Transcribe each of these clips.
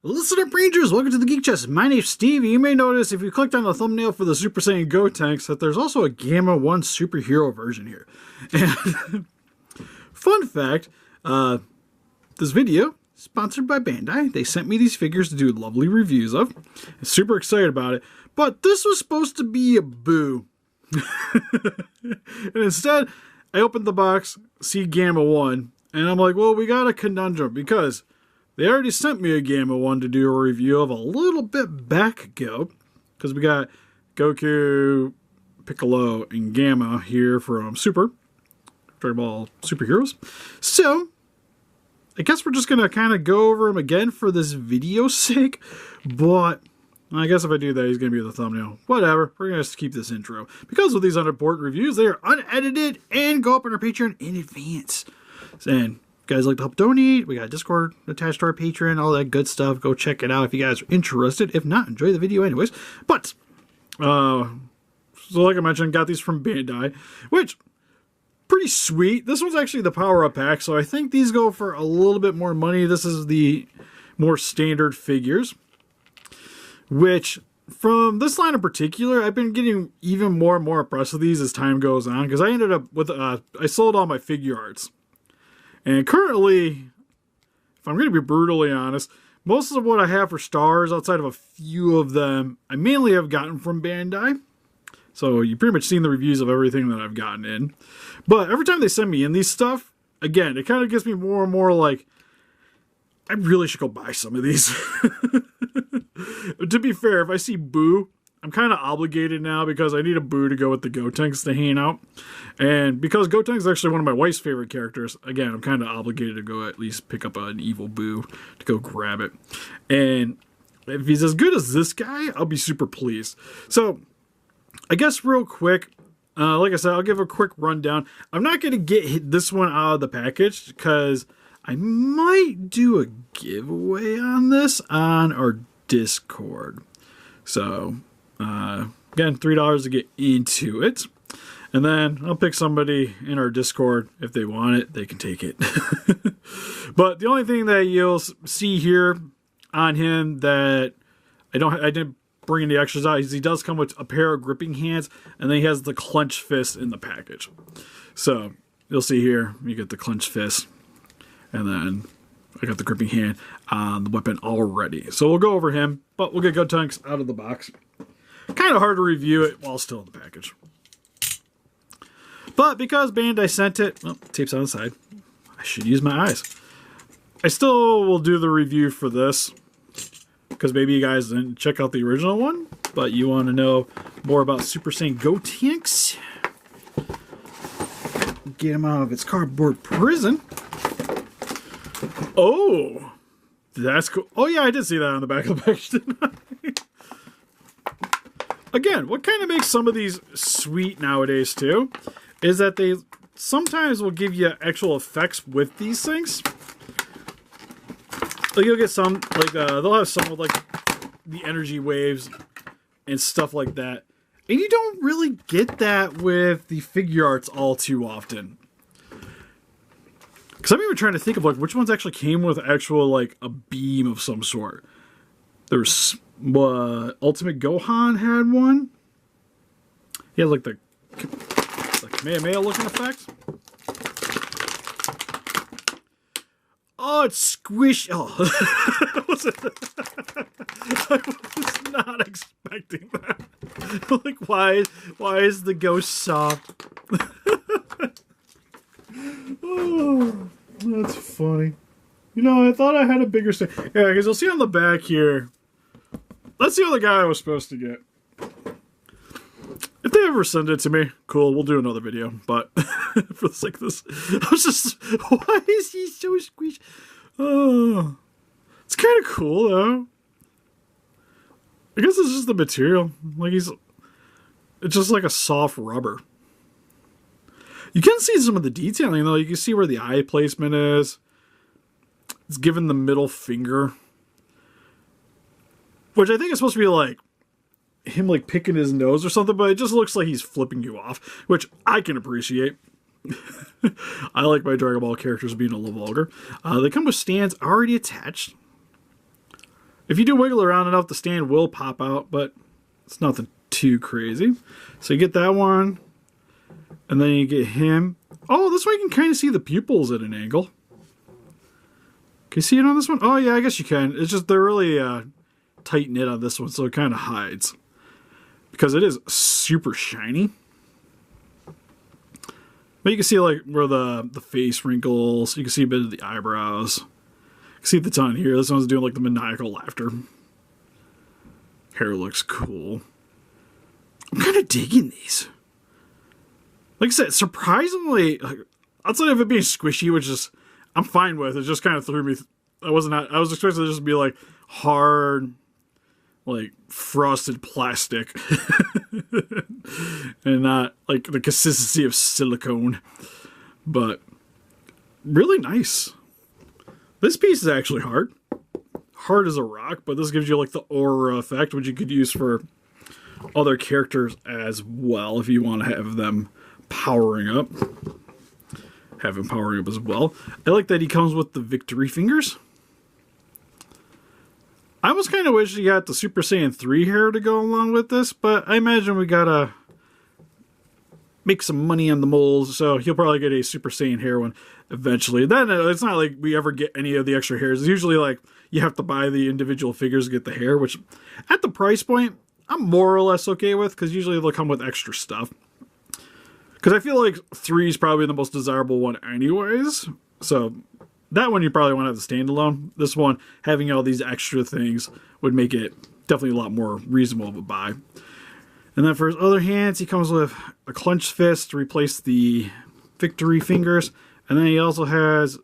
Listen up, Rangers! Welcome to the Geek Chest. My name's Steve. You may notice if you clicked on the thumbnail for the Super Saiyan Gotenks that there's also a Gamma 1 superhero version here. And fun fact, this video is sponsored by Bandai. They sent me these figures to do lovely reviews of. I'm super excited about it. But this was supposed to be a boo. And instead, I opened the box, see Gamma 1, and I'm like, well, we got a conundrum because they already sent me a Gamma 1 to do a review of a little bit back ago. Because we got Goku, Piccolo, and Gamma here from Super. Dragon Ball Superheroes. So, I guess we're just going to kind of go over them again for this video's sake. But, I guess if I do that, he's going to be the thumbnail. Whatever. We're going to keep this intro. Because with these unimportant reviews, they are unedited and go up on our Patreon in advance. And guys like to help donate, we got Discord attached to our Patreon, all that good stuff. Go check it out if you guys are interested. If not, enjoy the video anyways. But so like I mentioned, got these from Bandai, which pretty sweet. This one's actually the Power Up pack, so I think these go for a little bit more money. This is the more standard figures, which from this line in particular, I've been getting even more and more impressed with these as time goes on, because I ended up with I sold all my figure arts. And currently, if I'm going to be brutally honest, most of what I have for stars, outside of a few of them, I mainly have gotten from Bandai. So you've pretty much seen the reviews of everything that I've gotten in. But every time they send me in these stuff, again, it kind of gets me more and more like, I really should go buy some of these. To be fair, if I see Boo, I'm kind of obligated now because I need a Boo to go with the Gotenks to hang out. And because Gotenks is actually one of my wife's favorite characters, again, I'm kind of obligated to go at least pick up an evil Boo to go grab it. And if he's as good as this guy, I'll be super pleased. So, I guess real quick, like I said, I'll give a quick rundown. I'm not going to get this one out of the package because I might do a giveaway on this on our Discord. So, again, $3 to get into it. And then I'll pick somebody in our Discord. If they want it, they can take it. But the only thing that you'll see here on him that I didn't bring any extras out is he does come with a pair of gripping hands, and then he has the clenched fist in the package. So you'll see here, you get the clenched fist, and then I got the gripping hand on the weapon already. So we'll go over him, but we'll get Gotenks out of the box. Kind of hard to review it while still in the package. But because Bandai sent it, well, tape's on the side. I should use my eyes. I still will do the review for this, because maybe you guys didn't check out the original one, but you want to know more about Super Saiyan Gotenks. Get him out of its cardboard prison. Oh, that's cool. Oh yeah, I did see that on the back of the package, didn't I? Again, what kind of makes some of these sweet nowadays too is that they sometimes will give you actual effects with these things. Like you'll get some, like they'll have some with like the energy waves and stuff like that. And you don't really get that with the figure arts all too often. Because I'm even trying to think of like which ones actually came with actual like a beam of some sort. There's Ultimate Gohan had one. He had like the Kamehameha looking effect. Oh, it's squish. Oh, I was not expecting that. Like, why is the ghost soft? Oh, that's funny. You know, I thought I had a bigger stand. Yeah, because you'll see on the back here. That's the other guy I was supposed to get. If they ever send it to me, cool, we'll do another video. But for the sake of this, I was just, why is he so squishy? Oh, it's kind of cool though. I guess it's just the material. Like it's just like a soft rubber. You can see some of the detailing though. You can see where the eye placement is. It's given the middle finger, which I think is supposed to be like him like picking his nose or something, but it just looks like he's flipping you off, which I can appreciate. I like my Dragon Ball characters being a little vulgar. They come with stands already attached. If you do wiggle around enough, the stand will pop out, but it's nothing too crazy. So you get that one, and then you get him. Oh, this way you can kind of see the pupils at an angle. Can you see it on this one? Oh yeah, I guess you can. It's just they're really tight knit on this one, so it kind of hides. Because it is super shiny. But you can see like where the face wrinkles. You can see a bit of the eyebrows. You can see the tongue here. This one's doing like the maniacal laughter. Hair looks cool. I'm kind of digging these. Like I said, surprisingly, outside of it being squishy, which is I'm fine with. It just kind of threw me. I was expecting it to just be like hard, like frosted plastic, and not like the consistency of silicone. But really nice. This piece is actually hard. Hard as a rock, but this gives you like the aura effect, which you could use for other characters as well if you want to have them powering up. Have him powering up as well. I like that he comes with the victory fingers. I almost kind of wish you got the Super Saiyan 3 hair to go along with this, but I imagine we gotta make some money on the molds, so he'll probably get a Super Saiyan hair one eventually. Then it's not like we ever get any of the extra hairs. It's usually like you have to buy the individual figures to get the hair, which at the price point, I'm more or less okay with, because usually they'll come with extra stuff. Because I feel like 3 is probably the most desirable one anyways, so that one you probably want to have the standalone. This one, having all these extra things would make it definitely a lot more reasonable of a buy. And then for his other hands, he comes with a clenched fist to replace the victory fingers. And then he also has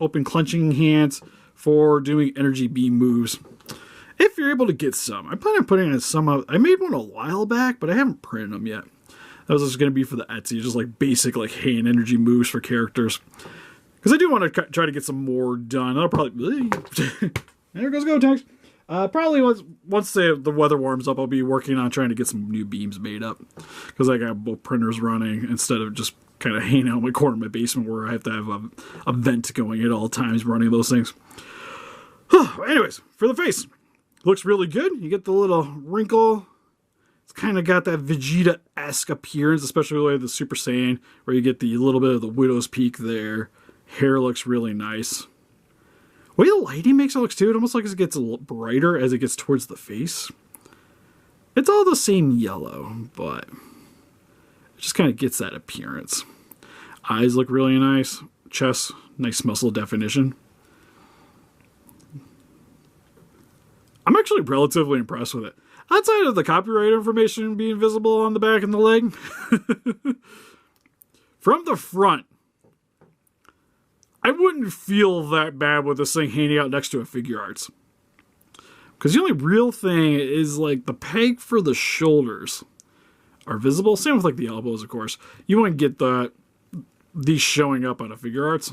open clenching hands for doing energy beam moves. If you're able to get some. I plan on putting in some of. I made one a while back, but I haven't printed them yet. That was just going to be for the Etsy, just like basic like hand energy moves for characters. Because I do want to try to get some more done. I'll probably... There goes Gotenks. Probably once the weather warms up, I'll be working on trying to get some new beams made up. Because I got both printers running instead of just kind of hanging out in my corner of my basement where I have to have a vent going at all times running those things. Anyways, for the face. Looks really good. You get the little wrinkle. It's kind of got that Vegeta-esque appearance, especially the way the Super Saiyan, where you get the little bit of the widow's peak there. Hair looks really nice. The way the lighting makes it look too, it almost like it gets a little brighter as it gets towards the face. It's all the same yellow, but it just kind of gets that appearance. Eyes look really nice. Chest, nice muscle definition. I'm actually relatively impressed with it. Outside of the copyright information being visible on the back and the leg. From the front, I wouldn't feel that bad with this thing hanging out next to a figure arts. Because the only real thing is like the peg for the shoulders are visible. Same with like the elbows, of course. You wouldn't get these showing up on a figure arts.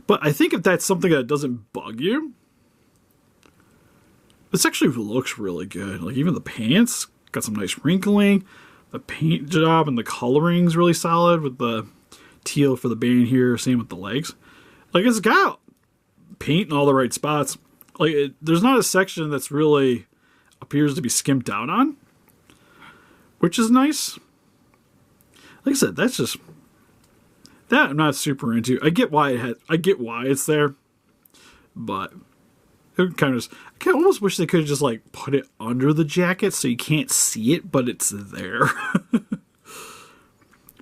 But I think if that's something that doesn't bug you, this actually looks really good. Like even the pants got some nice wrinkling. The paint job and the coloring is really solid with the teal for the band here. Same with the legs. Like it's got paint in all the right spots. Like there's not a section that's really appears to be skimped down on, which is nice. Like I said, that's just that I'm not super into. I get why it's there, but it kind of I almost wish they could have just like put it under the jacket so you can't see it, but it's there.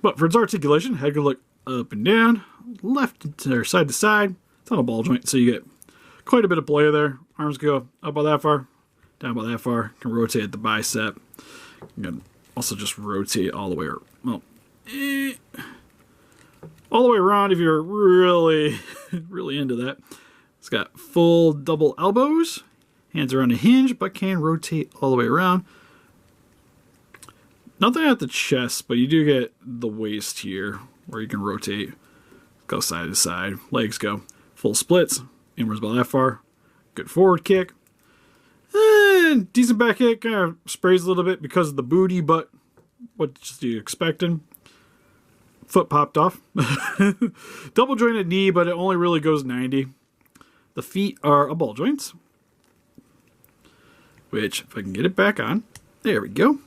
But for its articulation, head can look up and down, left or side to side. It's on a ball joint, so you get quite a bit of play there. Arms go up about that far, down about that far. You can rotate the bicep. You can also just rotate all the way, all the way around if you're really, really into that. It's got full double elbows. Hands are on a hinge, but can rotate all the way around. Nothing at the chest, but you do get the waist here, where you can rotate, go side to side. Legs go full splits, inwards about that far. Good forward kick. And decent back kick, kind of sprays a little bit because of the booty, but what are you expecting? Foot popped off. Double jointed knee, but it only really goes 90. The feet are ball joints, which, if I can get it back on, there we go.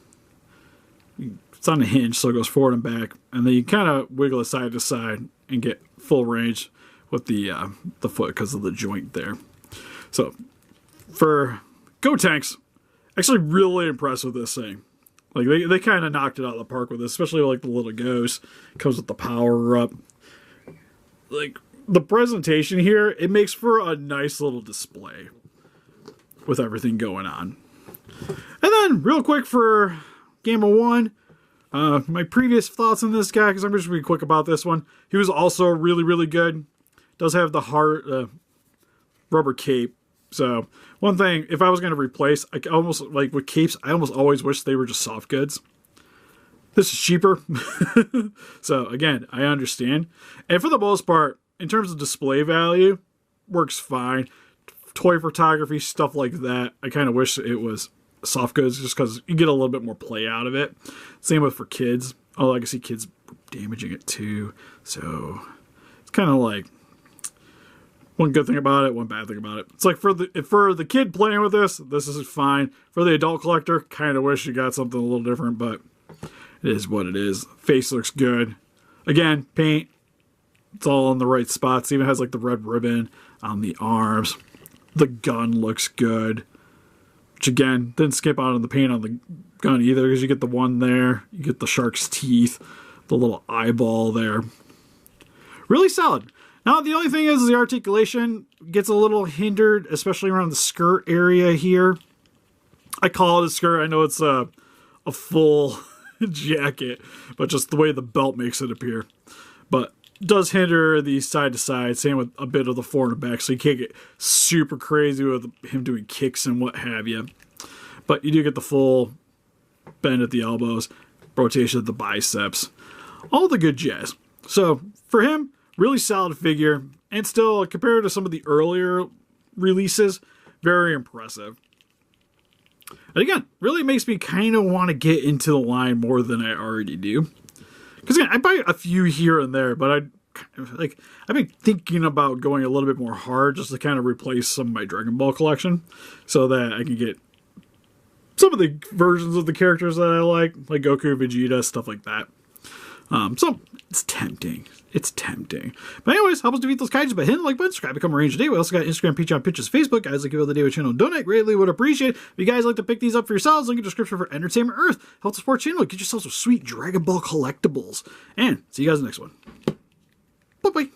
It's on a hinge, so it goes forward and back, and then you kind of wiggle it side to side and get full range with the foot because of the joint there. So, for Gotenks, actually really impressed with this thing. Like, they kind of knocked it out of the park with this, especially like the little ghost. It comes with the power up. Like, the presentation here, it makes for a nice little display with everything going on. And then, real quick for Game of One, my previous thoughts on this guy, because I'm just going to be quick about this one. He was also really, really good. Does have the hard rubber cape. So, one thing, if I was going to replace, I almost, like with capes, I almost always wish they were just soft goods. This is cheaper. So, again, I understand. And for the most part, in terms of display value, works fine. Toy photography, stuff like that, I kind of wish it was soft goods just because you get a little bit more play out of it. Same with for kids. Oh, I can see kids damaging it too. So, it's kind of like one good thing about it, one bad thing about it. It's like for the kid playing with this is fine. For the adult collector, kind of wish you got something a little different, but it is what it is. Face looks good. Again, paint, it's all in the right spots. It even has like the red ribbon on the arms. The gun looks good. Which again, didn't skip out on the paint on the gun either, because you get the one there. You get the shark's teeth, the little eyeball there. Really solid. Now, the only thing is the articulation gets a little hindered, especially around the skirt area here. I call it a skirt. I know it's a full jacket, but just the way the belt makes it appear. But it does hinder the side to side. Same with a bit of the forward and back, so you can't get super crazy with him doing kicks and what have you. But you do get the full bend at the elbows, rotation of the biceps, all the good jazz. So for him, really solid figure, and still, compared to some of the earlier releases, very impressive. And again, really makes me kind of want to get into the line more than I already do. Because again, I buy a few here and there, but I've been thinking about going a little bit more hard just to kind of replace some of my Dragon Ball collection, so that I can get some of the versions of the characters that I like Goku, Vegeta, stuff like that. So, it's tempting. It's tempting. But anyways, help us defeat those kaijus by hitting the like button, subscribe, become a ranger today. We also got Instagram, Patreon, Pitches, Facebook. Guys, like you all the day with channel donate. Greatly would appreciate it. If you guys like to pick these up for yourselves, link in the description for Entertainment Earth. Help the support channel. Get yourselves some sweet Dragon Ball collectibles. And see you guys in the next one. Bye-bye.